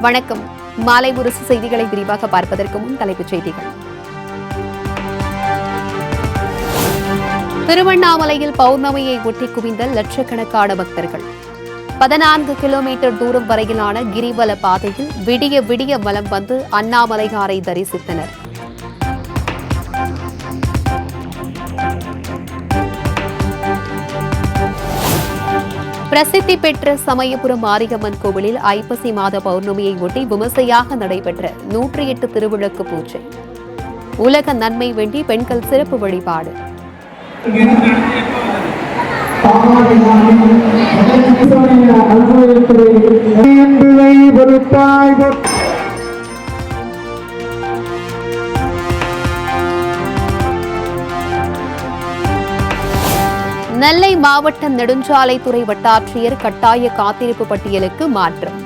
வணக்கம். மாலை முரசு செய்திகளை விரிவாக பார்ப்பதற்கு முன் தலைப்புச் செய்திகள். திருவண்ணாமலையில் பௌர்ணமியை ஒட்டி குவிந்த லட்சக்கணக்கான பக்தர்கள். 14 கிலோமீட்டர் தூரம் வரையிலான கிரிவல பாதையில் விடிய விடிய வலம் வந்து அண்ணாமலையாரை தரிசித்தனர். பிரசித்தி பெற்ற சமயபுரம் மாரியம்மன் கோவிலில் ஐப்பசி மாத பௌர்ணமியை ஒட்டி விமர்சையாக நடைபெற்ற 108 திருவிளக்கு பூஜை. உலக நன்மை வேண்டி பெண்கள் சிறப்பு வழிபாடு. நெல்லை மாவட்ட நெடுஞ்சாலைத்துறை வட்டாட்சியர் கட்டாய காத்திருப்பு பட்டியலுக்கு மாற்றம்.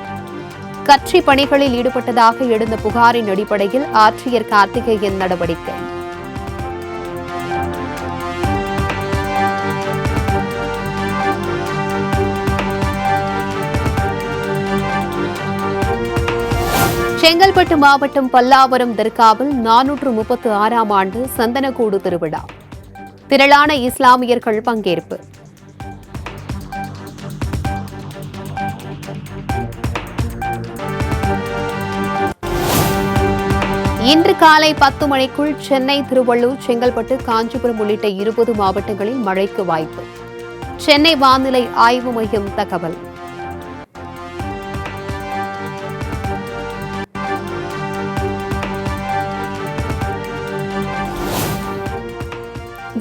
கட்சி பணிகளில் ஈடுபட்டதாக எழுந்த புகாரின் அடிப்படையில் ஆட்சியர் கார்த்திகேயன் நடவடிக்கை. செங்கல்பட்டு மாவட்டம் பல்லாவரம் தர்காவில் 436ஆம் ஆண்டு சந்தனக்கூடு திருவிழா. திரளான இஸ்லாமியர்கள் பங்கேற்பு. இன்று காலை 10 மணிக்குள் சென்னை, திருவள்ளூர், செங்கல்பட்டு, காஞ்சிபுரம் உள்ளிட்ட 20 மாவட்டங்களில் மழைக்கு வாய்ப்பு. சென்னை வானிலை ஆய்வு மையம் தகவல்.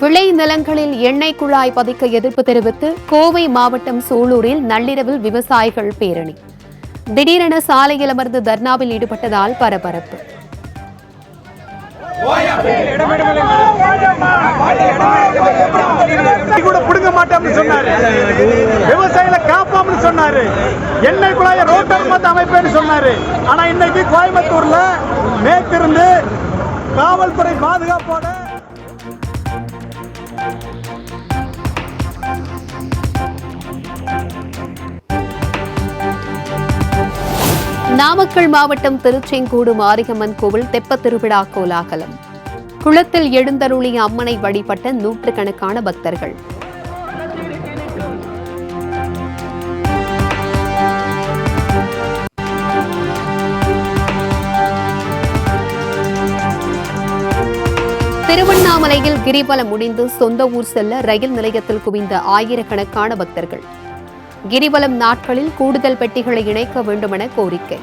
விளை நிலங்களில் எண்ணெய் குழாய் பதிக்க எதிர்ப்பு தெரிவித்து கோவை மாவட்டம் சூலூரில் நள்ளிரவில் விவசாயிகள் பேரணி. திடீரென சாலையில் அமர்ந்து தர்ணாவில் ஈடுபட்டதால் பரபரப்பு. விவசாயிகளை காப்போம்னு சொன்னாரு, எண்ணெய் குழாயை ரோட்டர் மத்த அமைப்பேன்னு சொன்னாரு. ஆனா இன்னைக்கு கோயம்புத்தூர்ல நேற்றிருந்து காவல்துறை பாதுகாப்போட நாமக்கல் மாவட்டம் திருச்செங்கோடு மாரியம்மன் கோவில் தெப்ப திருவிழா கோலாகலம். குளத்தில் எழுந்தருளிய அம்மனை வழிபட்ட நூற்றுக்கணக்கான பக்தர்கள். திருவண்ணாமலையில் கிரிவலம் முடிந்து சொந்த ஊர் செல்ல ரயில் நிலையத்தில் குவிந்த ஆயிரக்கணக்கான பக்தர்கள். கிரிவலம் நாட்களில் கூடுதல் பெட்டிகளை இணைக்க வேண்டுமென கோரிக்கை.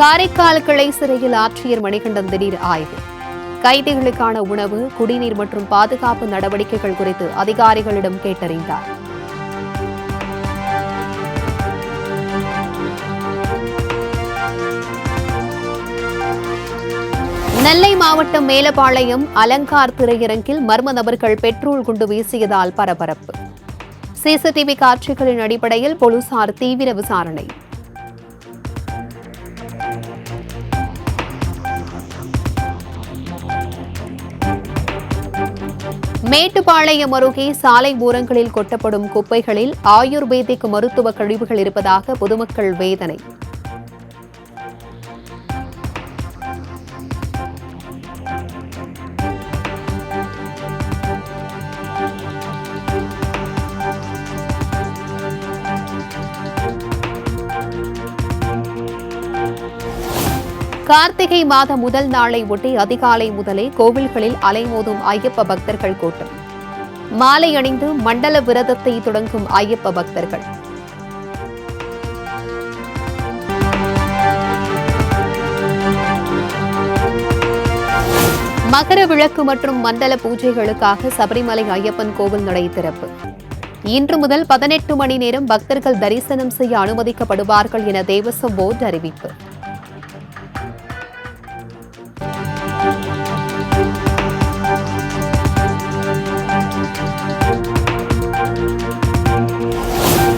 காரைக்கால் கிளை சிறையில் ஆட்சியர் மணிகண்டன் திடீர் ஆய்வு. கைதிகளுக்கான உணவு, குடிநீர் மற்றும் பாதுகாப்பு நடவடிக்கைகள் குறித்து அதிகாரிகளிடம் கேட்டறிந்தார். நெல்லை மாவட்டம் மேலப்பாளையம் அலங்கார் திரையரங்கில் மர்ம நபர்கள் பெட்ரோல் குண்டு வீசியதால் பரபரப்பு. சிசிடிவி காட்சிகளின் அடிப்படையில் போலீசார் தீவிர விசாரணை. மேட்டுப்பாளையம் அருகே சாலை ஓரங்களில் கொட்டப்படும் குப்பைகளில் ஆயுர்வேதிக் மருத்துவ கழிவுகள் இருப்பதாக பொதுமக்கள் வேதனை. கார்த்திகை மாத முதல் நாளை ஒட்டி அதிகாலை முதலே கோவில்களில் அலைமோதும் ஐயப்ப பக்தர்கள் கூட்டம். மாலை அணிந்து மண்டல விரதத்தை தொடங்கும் ஐயப்ப பக்தர்கள். மகர விளக்கு மற்றும் மண்டல பூஜைகளுக்காக சபரிமலை ஐயப்பன் கோவில் நடை திறப்பு. இன்று முதல் 18 மணி நேரம் பக்தர்கள் தரிசனம் செய்ய அனுமதிக்கப்படுவார்கள் என தேவஸ்வம் போர்டு அறிவிப்பு.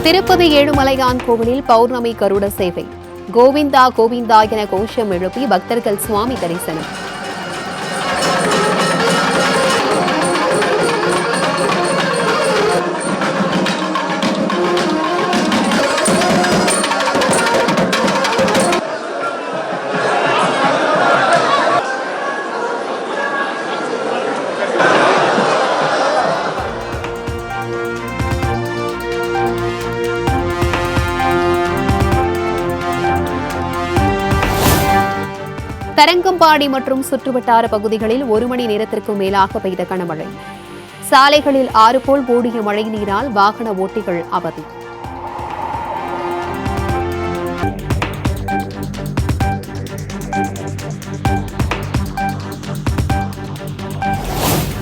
திருப்பதி ஏழுமலையான் கோவிலில் பௌர்ணமி கருட சேவை. கோவிந்தா கோவிந்தா என கோஷம் எழுப்பி பக்தர்கள் சுவாமி தரிசனம். தரங்கம்பாடி மற்றும் சுற்றுவட்டார பகுதிகளில் 1 மணி நேரத்திற்கும் மேலாக பெய்த கனமழை. சாலைகளில் ஆறு போல் ஓடிய மழை நீரால் வாகன ஓட்டிகள் அவதி.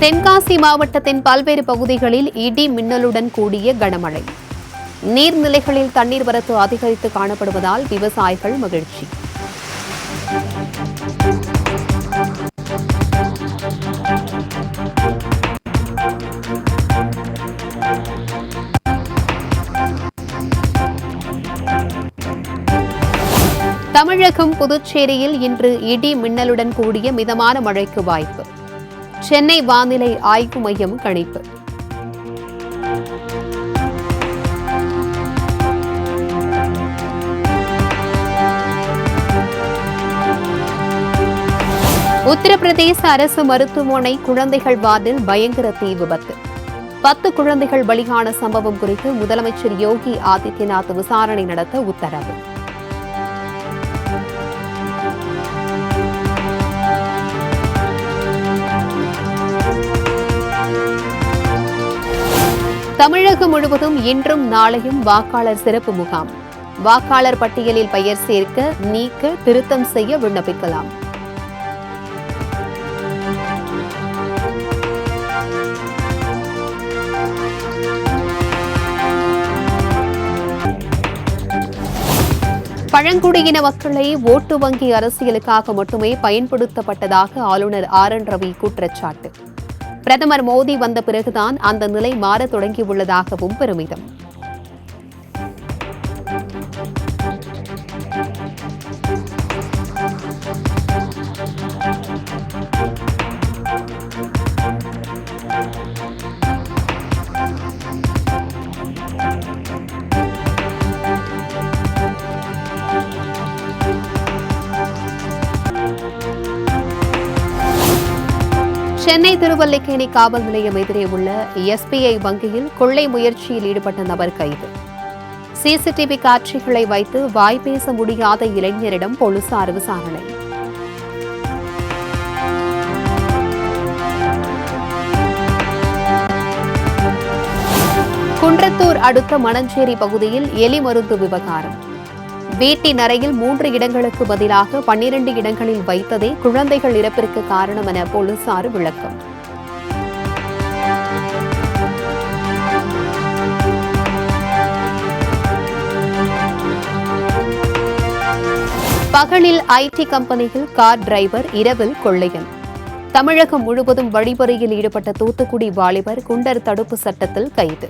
தென்காசி மாவட்டத்தின் பல்வேறு பகுதிகளில் இடி மின்னலுடன் கூடிய கனமழை. நீர்நிலைகளில் தண்ணீர் வரத்து அதிகரித்து காணப்படுவதால் விவசாயிகள் மகிழ்ச்சி. தமிழகம் புதுச்சேரியில் இன்று இடி மின்னலுடன் கூடிய மிதமான மழைக்கு வாய்ப்பு. சென்னை வானிலை ஆய்வு மையம் கணிப்பு. உத்தரப்பிரதேச அரசு மருத்துவமனை குழந்தைகள் வார்டில் பயங்கர தீ விபத்து. 10 குழந்தைகள் பலியான சம்பவம் குறித்து முதலமைச்சர் யோகி ஆதித்யநாத் விசாரணை நடத்த உத்தரவு. தமிழகம் முழுவதும் இன்றும் நாளையும் வாக்காளர் சிறப்பு முகாம். வாக்காளர் பட்டியலில் பெயர் சேர்க்க, நீக்க, திருத்தம் செய்ய விண்ணப்பிக்கலாம். பழங்குடியின மக்களை ஓட்டு வங்கி அரசியலுக்காக மட்டுமே பயன்படுத்தப்பட்டதாக ஆளுநர் RN ரவி குற்றச்சாட்டு. பிரதமர் மோடி வந்த பிறகுதான் அந்த நிலை மாறத் தொடங்கியுள்ளதாகவும் பெருமிதம். சென்னை திருவல்லிக்கேணி காவல் நிலையம் எதிரே உள்ள SBI வங்கியில் கொள்ளை முயற்சியில் ஈடுபட்ட நபர் கைது. CCTV காட்சிகளை வைத்து வாய்பேச முடியாத இளைஞரிடம் போலீசார் விசாரணை. குன்றத்தூர் அடுத்த மணஞ்சேரி பகுதியில் எலி மருந்து விவகாரம். வீட்டின் அறையில் 3 இடங்களுக்கு பதிலாக 12 இடங்களில் வைத்ததே குழந்தைகள் இறப்பிற்கு காரணம் என போலீசார் விளக்கம். பகலில் IT கம்பெனியில் கார் டிரைவர், இரவில் கொள்ளையன். தமிழகம் முழுவதும் வழிப்பறியில் ஈடுபட்ட தூத்துக்குடி வாலிபர் குண்டர் தடுப்பு சட்டத்தில் கைது.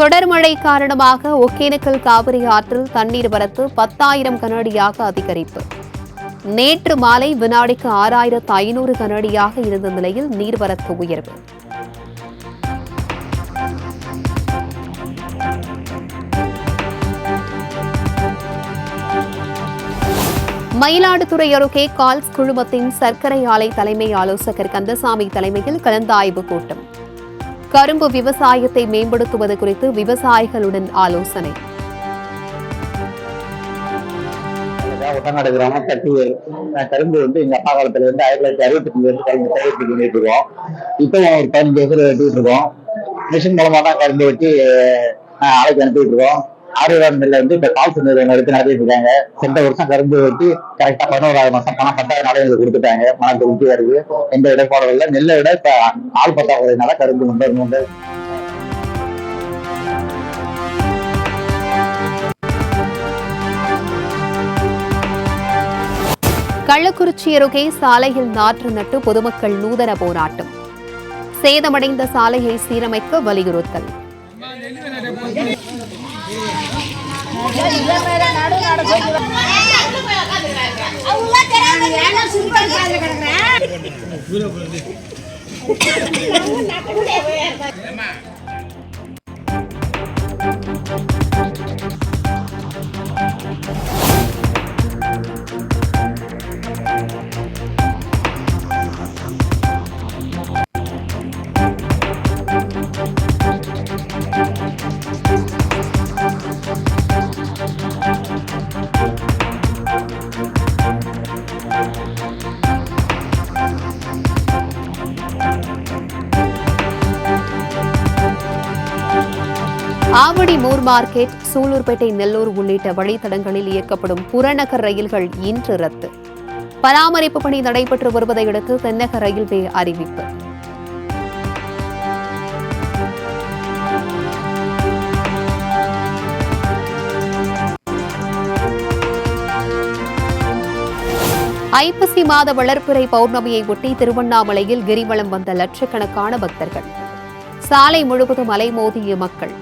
தொடர் மழை காரணமாக ஒகேனக்கல் காவிரி ஆற்றில் தண்ணீர் வரத்து 10,000 கனஅடியாக அதிகரிப்பு. நேற்று மாலை வினாடிக்கு 6,500 கனஅடியாக இருந்த நிலையில் நீர்வரத்து உயர்வு. மயிலாடுதுறை அருகே கால்ஸ் குழுமத்தின் சர்க்கரை ஆலை தலைமை ஆலோசகர் கந்தசாமி தலைமையில் கலந்தாய்வு கூட்டம். கரும்பு விவசாயத்தை மேம்படுத்துவது குறித்து விவசாயிகளுடன் ஆலோசனை. கரும்பு எங்க அப்பா காலத்துல 1965 கரும்பு தயாரிப்பு இருக்கோம். இப்போ ஒரு 15 ஏக்கர் வெட்டிட்டு இருக்கோம். மிஷின் மூலமா தான் கரும்பு வெட்டி ஆலைக்கு அனுப்பிட்டு இருக்கோம். ஆரியவான் மில்ல இப்ப கால்ஸ் நிறுவனம் எடுத்து நடத்திட்டு இருக்காங்க. சென்ற வருஷம் கரும்பு வெட்டி கரெக்டா 11வது மாசம் பணம் 10,000 நாளைக்கு கொடுத்துட்டாங்க. மனத்தை ஊட்டி வருது. எந்த இடர்பாடும் இல்லை. நெல்லை விட இப்ப ஆள் பத்தாக்குறதுனால கரும்பு உண்டு. கள்ளக்குறிச்சி அருகே சாலையில் நாற்று நட்டு பொதுமக்கள் நூதன போராட்டம். சேதமடைந்த சாலையை சீரமைக்க வலியுறுத்தல். ஆவடி மூர் மார்க்கெட், சூலூர்பேட்டை, நெல்லூர் உள்ளிட்ட வழித்தடங்களில் இயக்கப்படும் புறநகர் ரயில்கள் இன்று ரத்து. பராமரிப்பு பணி நடைபெற்று வருவதையடுத்து தென்னக ரயில்வே அறிவிப்பு. ஐப்பசி மாத வளர்ப்பிறை பௌர்ணமியை ஒட்டி திருவண்ணாமலையில் கிரிவலம் வந்த லட்சக்கணக்கான பக்தர்கள். சாலை முழுவதும் அலைமோதிய மக்கள்.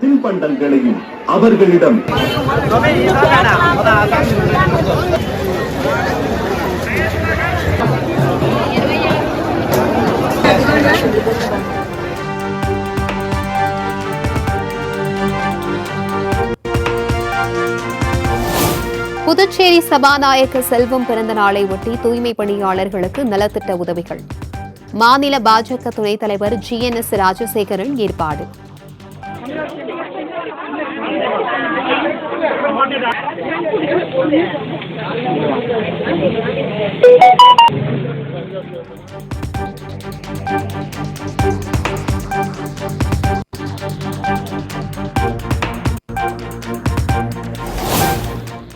தின்பண்டங்களையும் அவர்களிடம் புதுச்சேரி சபாநாயகர் செல்வம் பிறந்த நாளை ஒட்டி தூய்மை பணியாளர்களுக்கு நலத்திட்ட உதவிகள். மாநில பாஜக துணைத் தலைவர் GNS ராஜசேகரன் ஏற்பாடு.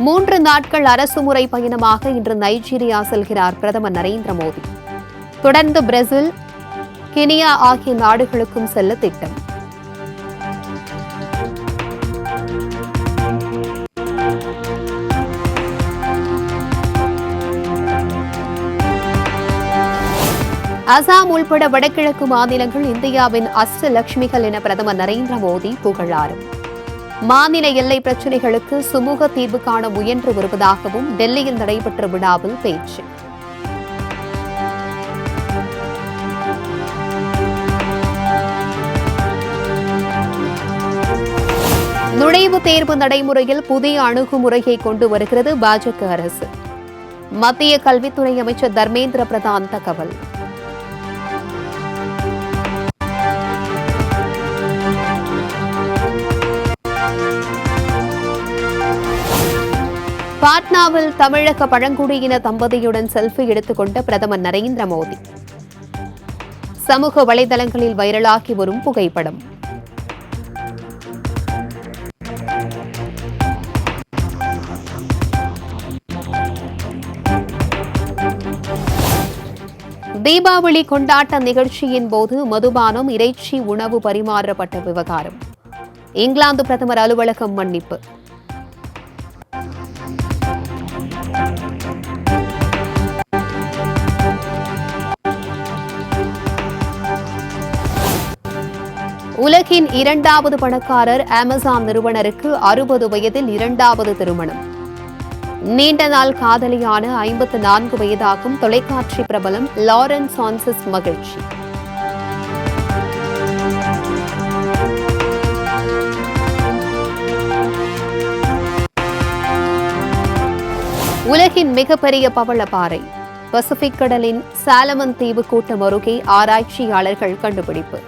மூன்று நாட்கள் அரசுமுறை பயணமாக இன்று நைஜீரியா செல்கிறார் பிரதமர் நரேந்திர மோடி. தொடர்ந்து பிரேசில், கெனியா ஆகிய நாடுகளுக்கும் செல்ல திட்டம். அசாம் உள்பட வடகிழக்கு மாநிலங்கள் இந்தியாவின் அஷ்டலட்சுமிகள் என பிரதமர் நரேந்திர மோடி புகழாரம். மாநில எல்லை பிரச்சினைகளுக்கு சுமூக தீர்வு காண முயன்று வருவதாகவும் டெல்லியில் நடைபெற்ற விழாவில் பேச்சு. நுழைவுத் தேர்வு நடைமுறையில் புதிய அணுகுமுறையை கொண்டு வருகிறது பாஜக அரசு. மத்திய கல்வித்துறை அமைச்சர் தர்மேந்திர பிரதான் தகவல். பாட்னாவில் தமிழக பழங்குடியின தம்பதியுடன் செல்ஃபி எடுத்துக்கொண்ட பிரதமர் நரேந்திர மோடி. சமூக வலைதளங்களில் வைரலாகி வரும் புகைப்படம். தீபாவளி கொண்டாட்ட நிகழ்ச்சியின் போது மதுபானம், இறைச்சி உணவு பரிமாறப்பட்ட விவகாரம். இங்கிலாந்து பிரதமர் அலுவலகம் மன்னிப்பு. உலகின் இரண்டாவது பணக்காரர் அமேசான் நிறுவனருக்கு 60 வயதில் இரண்டாவது திருமணம். நீண்ட நாள் காதலியான 54 வயதாகும் தொலைக்காட்சி பிரபலம் லாரன் சான்சஸ் மகிழ்ச்சி. உலகின் மிகப்பெரிய பவளப்பாறை பசிபிக் கடலின் சாலமன் தீவு கூட்டம் அருகே ஆராய்ச்சியாளர்கள் கண்டுபிடிப்பு.